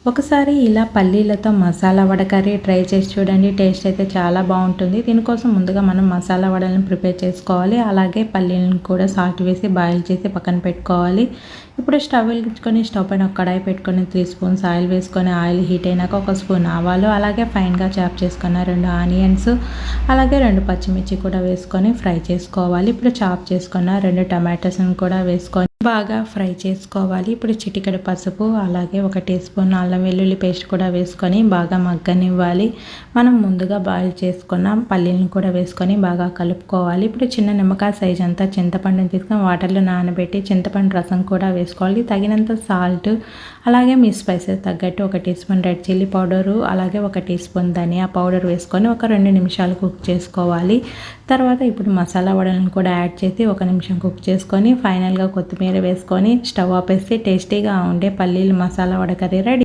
ఒకసారి ఇలా పల్లీలతో masala vada curry try చేసి చూడండి. టేస్ట్ అయితే చాలా బాగుంటుంది. దీనికోసం ముందుగా మనం మసాలా వడలను ప్రిపేర్ చేసుకోవాలి. అలాగే పల్లీలను కూడా సాల్ట్ వేసి బాయిల్ చేసి పక్కన పెట్టుకోవాలి. ఇప్పుడు స్టవ్ వెలిగించుకొని స్టవ్ పైన ఒక కడాయి పెట్టుకొని 3 స్పూన్స్ ఆయిల్ వేసుకొని ఆయిల్ హీట్ అయినాక 1 స్పూన్ ఆవాలు, అలాగే ఫైన్గా చాప్ చేసుకున్న 2 ఆనియన్స్, అలాగే 2 పచ్చిమిర్చి కూడా వేసుకొని ఫ్రై చేసుకోవాలి. ఇప్పుడు చాప్ చేసుకున్న 2 టమాటోస్ని కూడా వేసుకొని బాగా ఫ్రై చేసుకోవాలి. ఇప్పుడు చిటికెడు పసుపు, అలాగే 1 టీ స్పూన్ అల్లం వెల్లుల్లి పేస్ట్ కూడా వేసుకొని బాగా మగ్గనివ్వాలి. మనం ముందుగా బాయిల్ చేసుకున్న పల్లీలను కూడా వేసుకొని బాగా కలుపుకోవాలి. ఇప్పుడు చిన్న నిమ్మకాయ సైజ్ అంతా చింతపండుని తీసుకొని వాటర్లో నానబెట్టి చింతపండు రసం కూడా వేసుకోవాలి. తగినంత సాల్ట్, అలాగే మీ స్పైసెస్ తగ్గట్టు 1 teaspoon red chilli powder, అలాగే 1 టీ స్పూన్ ధనియా పౌడర్ వేసుకొని ఒక 2 నిమిషాలు కుక్ చేసుకోవాలి. తర్వాత ఇప్పుడు మసాలా వడలను కూడా యాడ్ చేసి 1 నిమిషం కుక్ చేసుకొని ఫైనల్గా కొత్తిమీర వేసుకొని స్టవ్ ఆపేసి టేస్టీగా ఉండే పల్లీలు మసాలా వడ కర్రీ రెడీ.